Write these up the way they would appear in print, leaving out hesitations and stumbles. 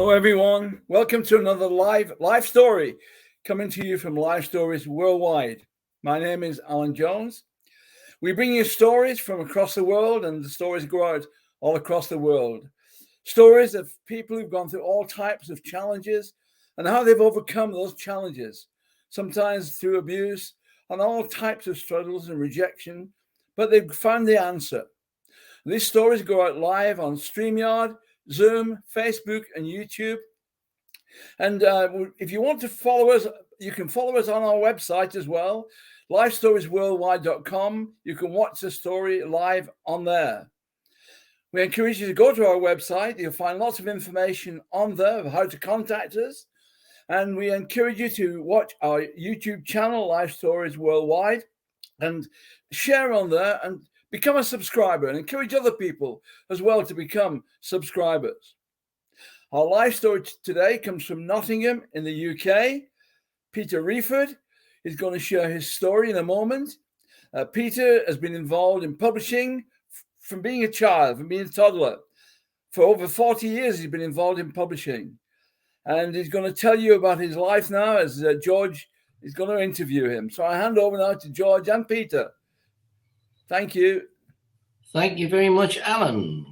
Hello, everyone. Welcome to another live story coming to you from Lifestories worldwide. My name is Alan Jones. We bring you stories from across the world, and the stories go out all across the world. Stories of people who've gone through all types of challenges and how they've overcome those challenges, sometimes through abuse and all types of struggles and rejection, but they've found the answer. These stories go out live on StreamYard, Zoom, Facebook, and YouTube. And if you want to follow us, you can follow us on our website as well, lifestoriesworldwide.com. You can watch the story live on there. We encourage you to go to our website. You'll find lots of information on there of how to contact us. And we encourage you to watch our YouTube channel, Life Stories Worldwide, and share on there and become a subscriber, and encourage other people as well to become subscribers. Our life story today comes from Nottingham in the UK. Peter Wreford is going to share his story in a moment. Peter has been involved in publishing from being a child, from being a toddler. For over 40 years, he's been involved in publishing. And he's going to tell you about his life now as George is going to interview him. So I hand over now to George and Peter. Thank you. Thank you very much, Alan.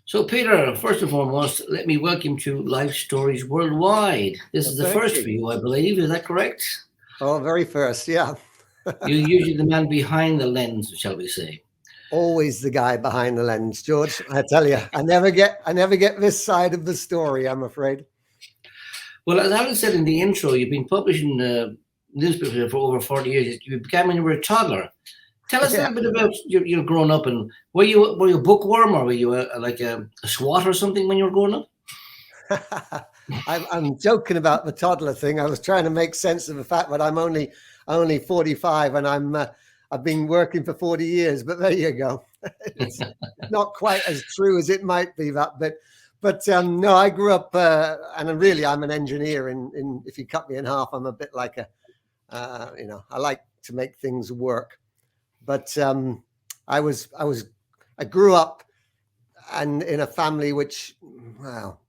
So, Peter, first and foremost, let me welcome you to Life Stories Worldwide. This is the first for you, I believe. Is that correct? Oh, very first, yeah. You're usually the man behind the lens, shall we say? Always the guy behind the lens, George. I tell you, I never get this side of the story, I'm afraid. Well, as Alan said in the intro, you've been publishing newspapers for over 40 years. You began when you were a toddler. Tell us a little bit about your growing up, and were you a bookworm, or were you a swot or something when you were growing up? I'm joking about the toddler thing. I was trying to make sense of the fact that I'm only 45 and I've been working for 40 years. But there you go. It's not quite as true as it might be, that bit. But no, I grew up, and really, I'm an engineer. In if you cut me in half, I'm a bit like I like to make things work. But I grew up and in a family which, well,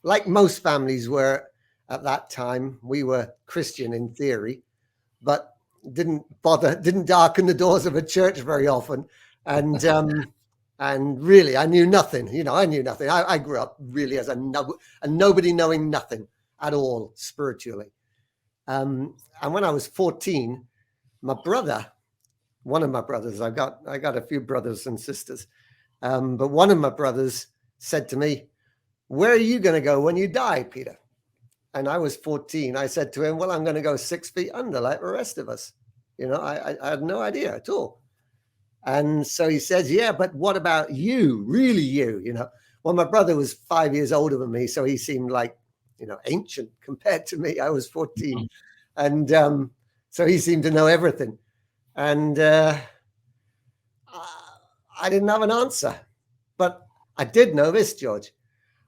like most families were at that time, we were Christian in theory, but didn't darken the doors of a church very often. And and really, I knew nothing. I knew nothing. I grew up really as a nobody knowing nothing at all spiritually. And when I was 14, one of my brothers, I got a few brothers and sisters, but one of my brothers said to me, "Where are you going to go when you die, Peter?" And I was 14. I said to him, "Well, I'm going to go 6 feet under like the rest of us." I had no idea at all. And so he says, "Yeah, but what about you? Really you? Well, my brother was 5 years older than me, so he seemed like, ancient compared to me. I was 14. And so he seemed to know everything. And I didn't have an answer, but I did know this, George.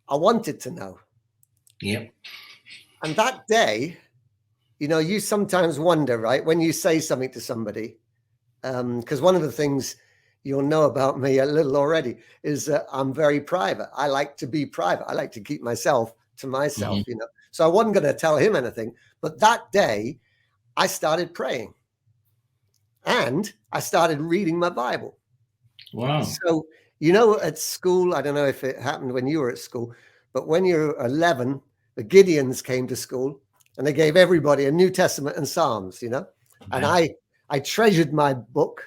I wanted to know. Yeah. And that day, you sometimes wonder, right, when you say something to somebody, because one of the things you'll know about me a little already is that I'm very private. I like to be private. I like to keep myself to myself, So I wasn't going to tell him anything. But that day, I started praying. And I started reading my Bible. Wow. So, at school, I don't know if it happened when you were at school, but when you're 11, the Gideons came to school and they gave everybody a New Testament and Psalms, Okay. And I treasured my book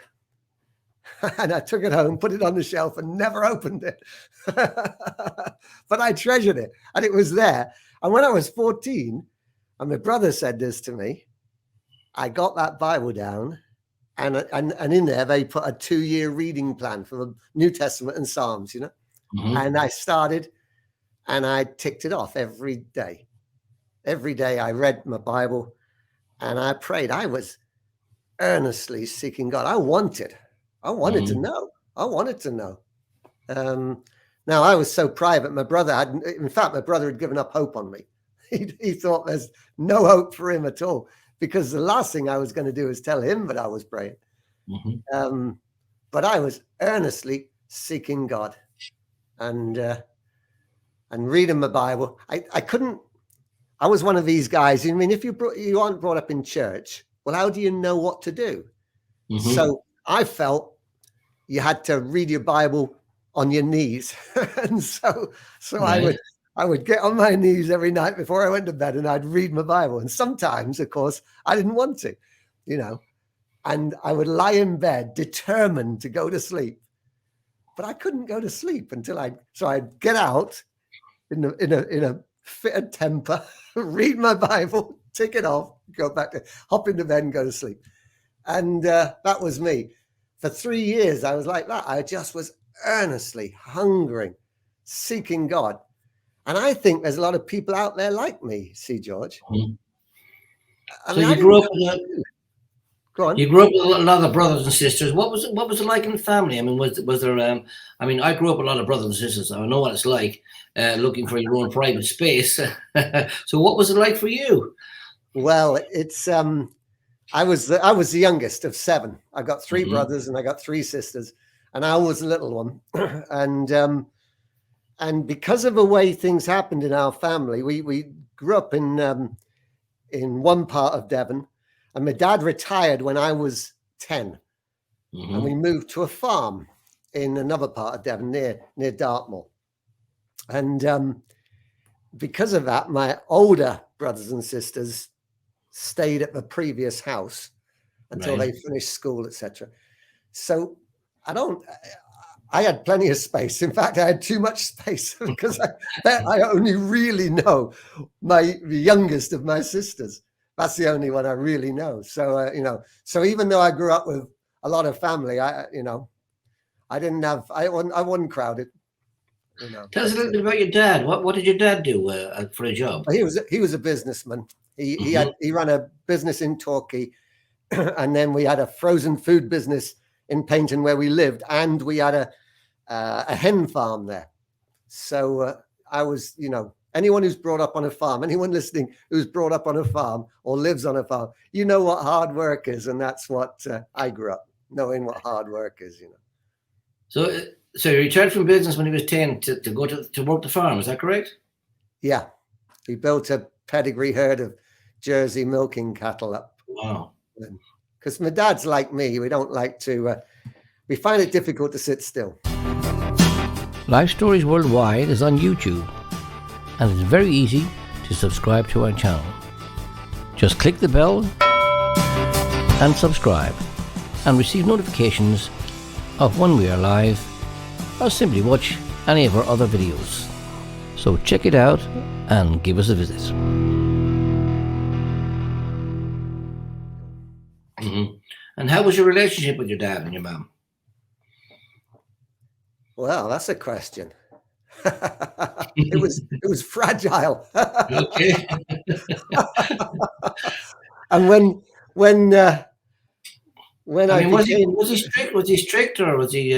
and I took it home, put it on the shelf and never opened it. But I treasured it and it was there. And when I was 14, and my brother said this to me, I got that Bible down. And in there, they put a 2-year reading plan for the New Testament and Psalms, And I started and I ticked it off every day. Every day I read my Bible and I prayed. I was earnestly seeking God. I wanted to know. I wanted to know. Now, I was so private. My brother had given up hope on me. He thought there's no hope for him at all. Because the last thing I was going to do is tell him that I was praying. But I was earnestly seeking God. And and reading my Bible. I couldn't. I was one of these guys. I mean, if you aren't brought up in church, well, how do you know what to do? So I felt you had to read your Bible on your knees, and so right. I would get on my knees every night before I went to bed, and I'd read my Bible. And sometimes, of course, I didn't want to, and I would lie in bed determined to go to sleep, but I couldn't go to sleep until I'd get out in a fit of temper, read my Bible, take it off, go back to hop into bed and go to sleep. And that was me. For 3 years, I was like that. I just was earnestly hungering, seeking God. And I think there's a lot of people out there like me, see, George. So you grew up with Go on. You grew up with a lot of brothers and sisters. What was it like in the family? I mean, was there? I grew up with a lot of brothers and sisters. So I know what it's like looking for your own private space. So what was it like for you? Well, it's I was the youngest of 7. I got 3 brothers and I got 3 sisters, and I was the little one. And because of the way things happened in our family, we grew up in one part of Devon, and my dad retired when I was 10, and we moved to a farm in another part of Devon near Dartmoor. And because of that, my older brothers and sisters stayed at the previous house until they finished school, etc. So I had plenty of space. In fact, I had too much space because I only really know the youngest of my sisters. That's the only one I really know. So, so even though I grew up with a lot of family, I wasn't crowded. Tell us a little bit about your dad. What did your dad do for a job? He was a businessman. He ran a business in Torquay, and then we had a frozen food business in Paynton where we lived, and we had a hen farm there. So I was, anyone who's brought up on a farm, anyone listening who's brought up on a farm or lives on a farm, you know what hard work is, and that's what I grew up knowing what hard work is. So you retired from business when he was 10 to go to work the farm. Is that correct? Yeah, he built a pedigree herd of Jersey milking cattle up. Wow. Because my dad's like me. We don't like to, we find it difficult to sit still. Lifestories Worldwide is on YouTube, and it's very easy to subscribe to our channel. Just click the bell and subscribe, and receive notifications of when we are live, or simply watch any of our other videos. So check it out and give us a visit. And how was your relationship with your dad and your mom? Well, that's a question. It was fragile. Okay. And when was he strict? Was he strict, or was he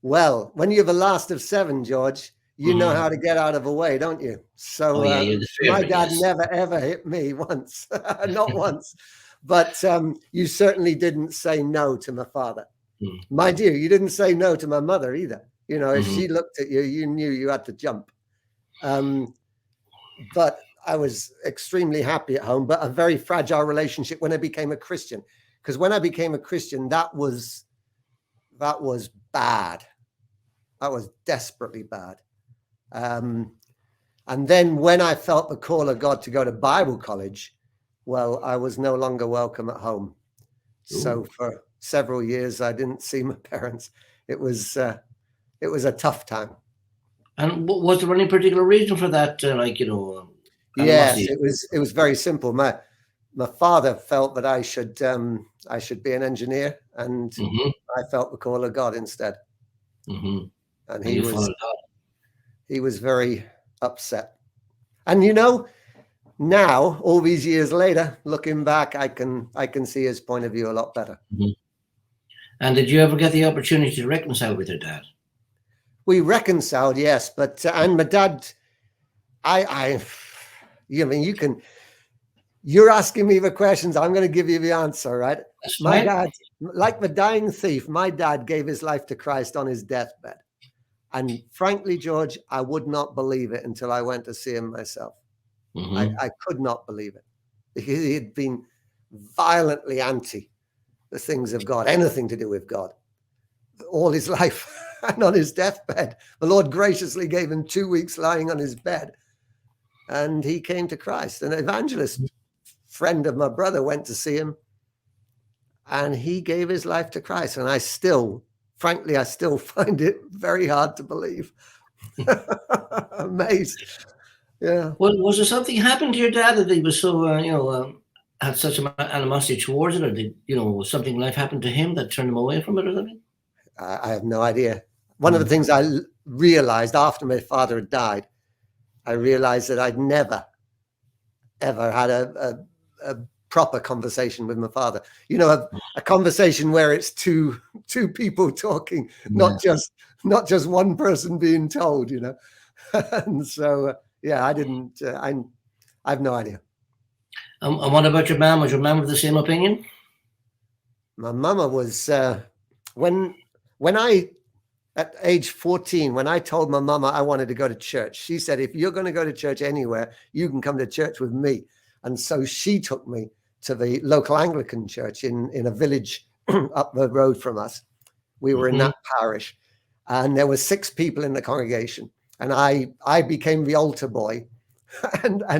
Well, when you're the last of 7, George, you know how to get out of the way, don't you? So my dad never ever hit me once, not once. But you certainly didn't say no to my father. Mind you, you didn't say no to my mother either. If she looked at you, you knew you had to jump. But I was extremely happy at home, but a very fragile relationship when I became a Christian. Because when I became a Christian, that was bad. That was desperately bad. And then when I felt the call of God to go to Bible college, well, I was no longer welcome at home. Ooh. So for several years, I didn't see my parents. It was a tough time. And was there any particular reason for that? Yes, it was very simple. My father felt that I should be an engineer, and I felt the call of God instead. And he was very upset. And now, all these years later, looking back, I can see his point of view a lot better. And did you ever get the opportunity to reconcile with your dad? We reconciled, yes, but and my dad, you're asking me the questions. I'm going to give you the answer, right? That's my dad, like the dying thief, my dad gave his life to Christ on his deathbed, And frankly, George, I would not believe it until I went to see him myself. I could not believe it, because he had been violently anti the things of God, anything to do with God, all his life. And on his deathbed, the Lord graciously gave him 2 weeks lying on his bed, and he came to Christ. An evangelist friend of my brother went to see him, and he gave his life to Christ. And I still, frankly, I still find it very hard to believe. Amazed. Yeah. Well, was there something happened to your dad that he was so, had such an animosity towards it, or did, something life happened to him that turned him away from it or something? I have no idea. One of the things I realized after my father had died, I realized that I'd never, ever had a proper conversation with my father. A conversation where it's two people talking, not just one person being told. And so I didn't. I have no idea. And what about your mom? Was your mom of the same opinion? My mama was when I, at age 14, when I told my mama I wanted to go to church, she said, if you're going to go to church anywhere, you can come to church with me. And so she took me to the local Anglican church in a village up the road from us. We were in that parish, and there were 6 people in the congregation, and I became the altar boy, and I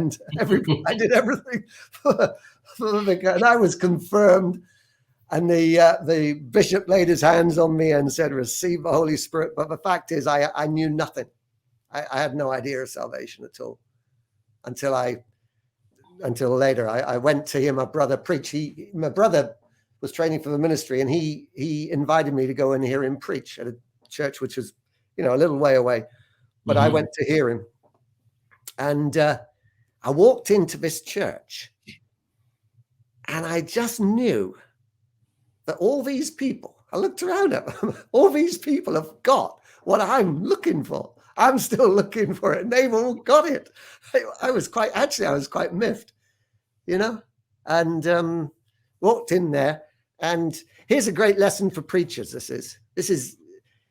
did everything for the vicar, and I was confirmed. And the bishop laid his hands on me and said, receive the Holy Spirit. But the fact is, I knew nothing. I had no idea of salvation at all until later. I went to hear my brother preach. My brother was training for the ministry, and he invited me to go and hear him preach at a church which was, a little way away. But I went to hear him. And I walked into this church, and I just knew that all these people, I looked around at them, all these people have got what I'm looking for. I'm still looking for it, and they've all got it. I was quite miffed, and walked in there. And here's a great lesson for preachers. This is,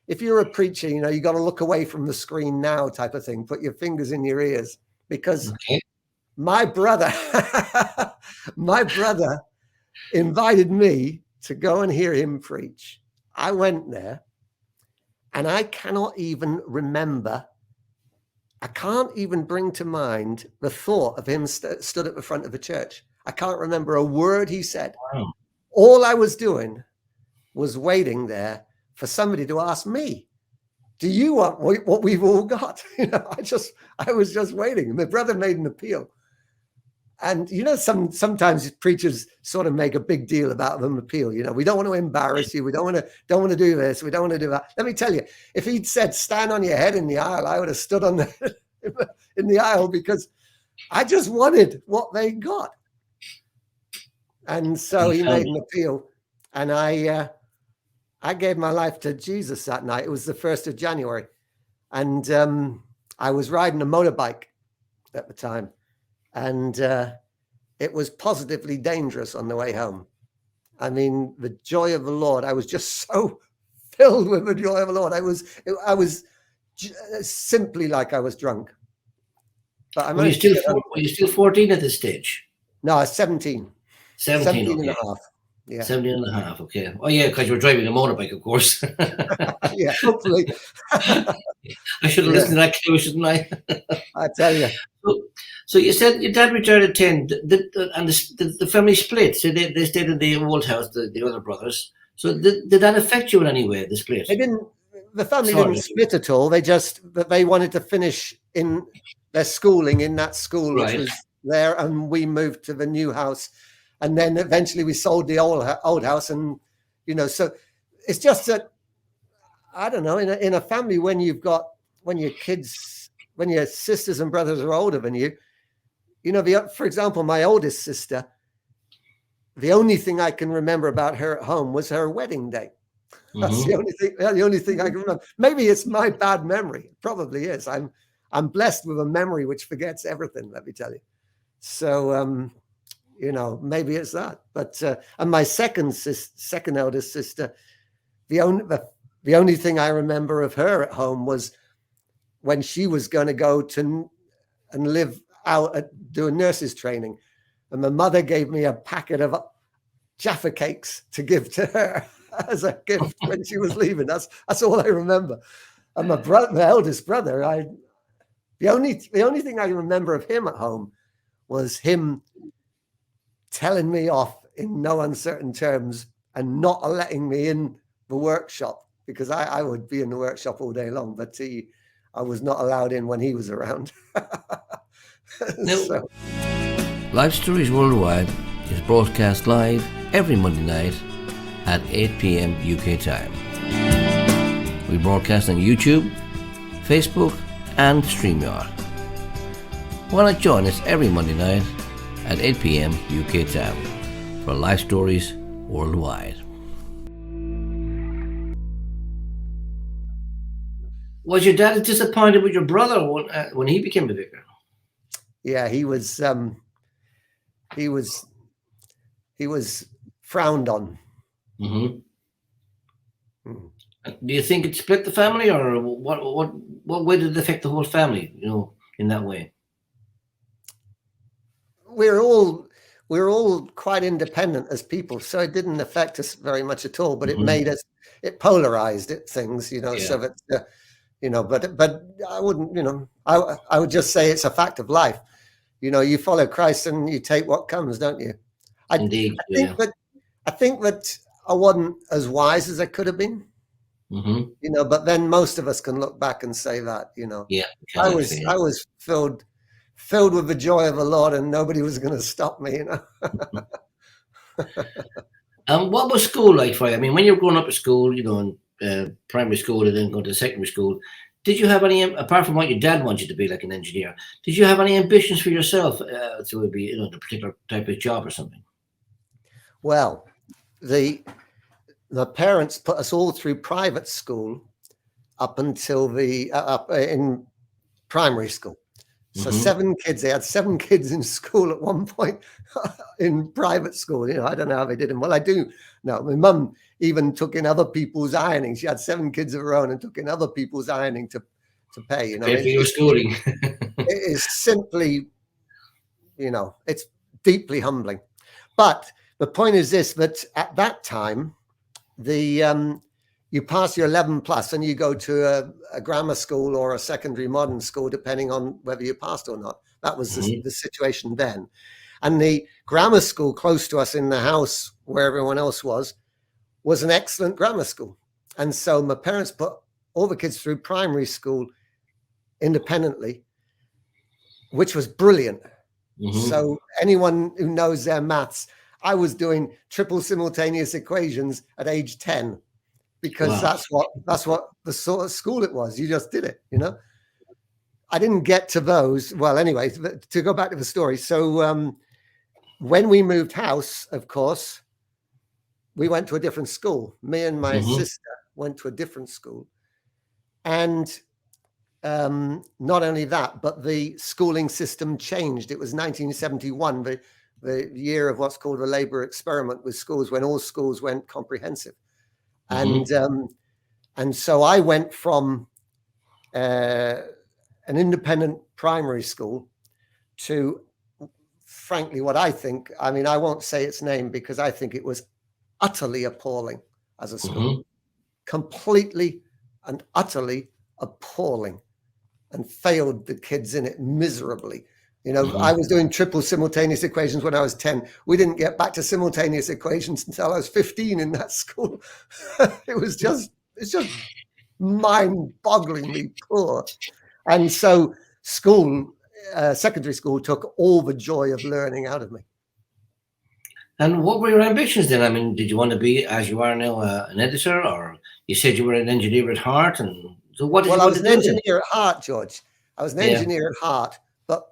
if you're a preacher, you got to look away from the screen now type of thing. Put your fingers in your ears, because my brother invited me to go and hear him preach. I went there, and I cannot even remember. I can't even bring to mind the thought of him stood at the front of the church. I can't remember a word he said. Wow. All I was doing was waiting there for somebody to ask me, do you want what we've all got? I was just waiting. My brother made an appeal. And, sometimes preachers sort of make a big deal about them appeal. We don't want to embarrass you. We don't want to do this. We don't want to do that. Let me tell you, if he'd said, stand on your head in the aisle, I would have stood on in the aisle, because I just wanted what they got. And so he made an appeal, and I gave my life to Jesus that night. It was the 1st of January. And I was riding a motorbike at the time. And it was positively dangerous on the way home. I mean, the joy of the Lord, I was just so filled with the joy of the Lord. I was simply like I was drunk. But were you still 14 at this stage? No, I was 17. 17 and a half. Yeah. 17 and a half, okay. Oh, yeah, because you were driving a motorbike, of course. Yeah, hopefully. I should have listened to that clue, shouldn't I? I tell you. So you said your dad retired at 10, and the family split. So they stayed in the old house, the other brothers. So did that affect you in any way, the split? They didn't. The family didn't split at all. They wanted to finish in their schooling in that school, which was there, and we moved to the new house. And then eventually we sold the old house, and so it's just that, I don't know, in a family when your sisters and brothers are older than you, for example, my oldest sister, the only thing I can remember about her at home was her wedding day. That's the only thing I can remember. Maybe it's my bad memory. It probably is. I'm blessed with a memory which forgets everything, let me tell you. So, maybe it's that. But and my second eldest sister, the the only thing I remember of her at home was when she was going to go to and live out doing nurses training. And my mother gave me a packet of Jaffa cakes to give to her as a gift when she was leaving. That's all I remember. And my eldest brother, the only thing I remember of him at home was him telling me off in no uncertain terms and not letting me in the workshop, because I would be in the workshop all day long, but I was not allowed in when he was around. So. Life Stories Worldwide is broadcast live every Monday night at 8 p.m. UK time. We broadcast on YouTube, Facebook and StreamYard. Why not join us every Monday night at 8 p.m. UK time for Life Stories Worldwide. Was your dad disappointed with your brother when he became a vicar? Yeah, he was frowned on. Mm-hmm. Do you think it split the family, or what way did it affect the whole family, in that way? We're all quite independent as people, so it didn't affect us very much at all, but it made us, it polarized things, so that, but I wouldn't, I would just say it's a fact of life. You follow Christ and you take what comes, don't you? Indeed. I think that I wasn't as wise as I could have been. Mm-hmm. But then most of us can look back and say that, Yeah. I was filled with the joy of the Lord, and nobody was going to stop me, What was school like for you? I mean, when you were growing up at school, in primary school and then going to secondary school, did you have any, apart from what your dad wanted you to be, like an engineer, did you have any ambitions for yourself to be, a particular type of job or something? Well, the parents put us all through private school up until in primary school. So 7 kids, they had 7 kids in school at one point in private school. I don't know how they did them. Well, I do know. My mum even took in other people's ironing. She had 7 kids of her own and took in other people's ironing to pay. Pay for your schooling. It is simply, it's deeply humbling. But the point is this, that at that time, you pass your 11 plus and you go to a grammar school or a secondary modern school, depending on whether you passed or not. That was the situation then. And the grammar school close to us in the house where everyone else was an excellent grammar school. And so my parents put all the kids through primary school independently, which was brilliant. So anyone who knows their maths, I was doing triple simultaneous equations at age 10. Because that's what the sort of school it was. You just did it, I didn't get to those. Well, anyway, to go back to the story. So when we moved house, of course, we went to a different school. Me and my sister went to a different school. And not only that, but the schooling system changed. It was 1971, the year of what's called the Labour experiment with schools, when all schools went comprehensive. And so I went from an independent primary school to, frankly, what I think, I won't say its name because I think it was utterly appalling as a school, completely and utterly appalling, and failed the kids in it miserably. I was doing triple simultaneous equations when I was 10. We didn't get back to simultaneous equations until I was 15 in that school. It's just mind-bogglingly poor. And so secondary school took all the joy of learning out of me. And what were your ambitions then? Did you want to be, as you are now, an editor, or you said you were an engineer at heart? And so what did you want to do? I was an engineer at heart, George. I was an engineer at heart, but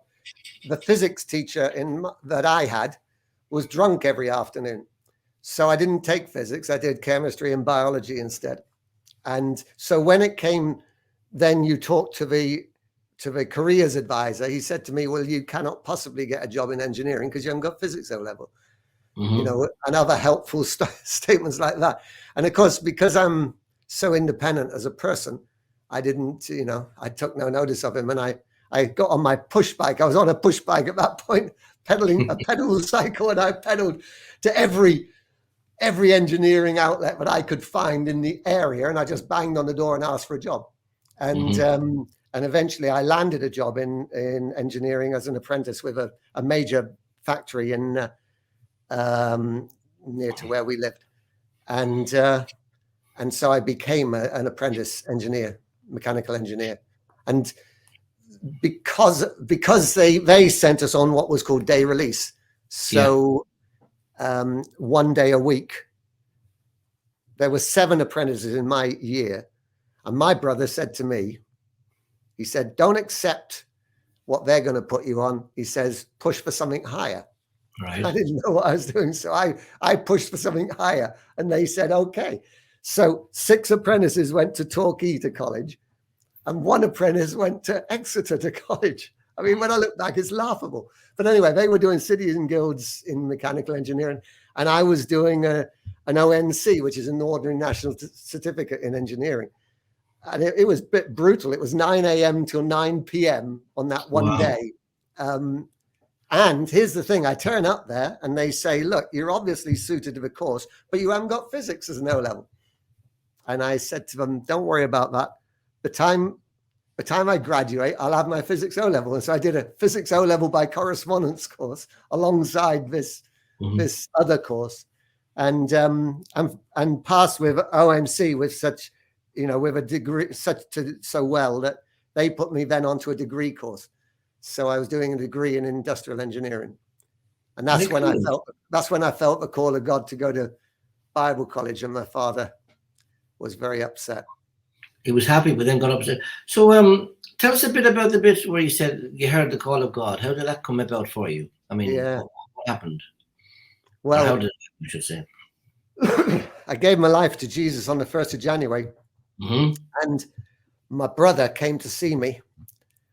the physics teacher that I had was drunk every afternoon. So I didn't take physics. I did chemistry and biology instead. And so when it came, then you talked to the careers advisor. He said to me, well, you cannot possibly get a job in engineering because you haven't got physics O level. And other helpful statements like that. And of course, because I'm so independent as a person. I didn't, I took no notice of him. And I got on my push bike. I was on a push bike at that point, pedaling a pedal cycle, and I pedaled to every engineering outlet that I could find in the area. And I just banged on the door and asked for a job. And and eventually I landed a job in engineering as an apprentice with a major factory in near to where we lived. And so I became an apprentice engineer, mechanical engineer. And because they sent us on what was called day release. So 1 day a week. There were 7 apprentices in my year. And my brother said to me, he said, don't accept what they're going to put you on. He says, push for something higher. Right. I didn't know what I was doing. So I pushed for something higher, and they said, okay. So 6 apprentices went to Torquay to college, and 1 apprentice went to Exeter to college. I mean, when I look back, it's laughable. But anyway, they were doing cities and guilds in mechanical engineering, and I was doing an ONC, which is an Ordinary National Certificate in Engineering. And it was a bit brutal. It was 9 a.m. till 9 p.m. on that one day. And here's the thing. I turn up there and they say, look, you're obviously suited to the course, but you haven't got physics as an O-level. And I said to them, don't worry about that. The time I graduate, I'll have my physics O-level. And so I did a physics O-level by correspondence course alongside this other course, and passed with OMC with such, with a degree so well that they put me then onto a degree course. So I was doing a degree in industrial engineering, and that's when I felt the call of God to go to Bible college. And my father was very upset. He was happy, but then got upset. So tell us a bit about the bit where you said you heard the call of God. How did that come about for you? I mean, what happened? Well, how did it, you should say. I gave my life to Jesus on the 1st of January. And my brother came to see me,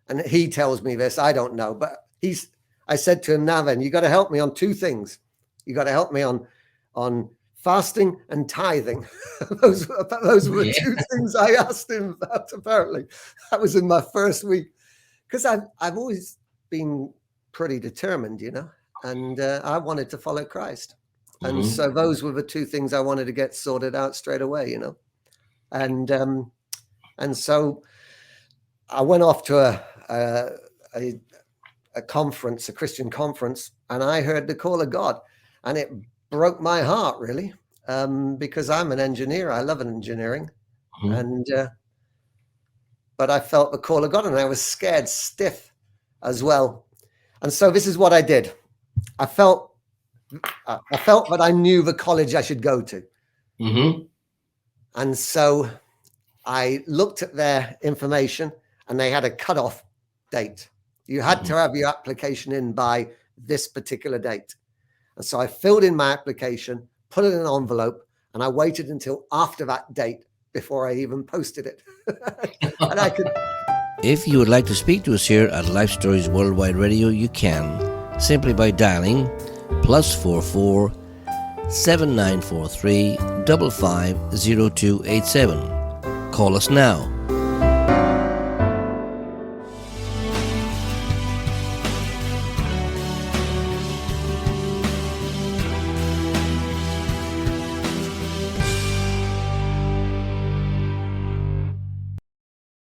and he tells me this. I don't know, but I said to him, now then, you got to help me on 2 things. You got to help me on fasting and tithing. those were the 2 things I asked him about. Apparently, that was in my first week, because I've always been pretty determined, and I wanted to follow Christ. And so those were the 2 things I wanted to get sorted out straight away, And so I went off to a conference, a Christian conference, and I heard the call of God, and it broke my heart, really, because I'm an engineer. I love engineering, but I felt the call of God, and I was scared stiff as well. And so this is what I did. I felt that I knew the college I should go to. And so I looked at their information, and they had a cutoff date. You had to have your application in by this particular date. And so I filled in my application, put it in an envelope, and I waited until after that date before I even posted it. And I could. If you would like to speak to us here at Life Stories Worldwide Radio, you can, simply by dialing +44 7943 550287. Call us now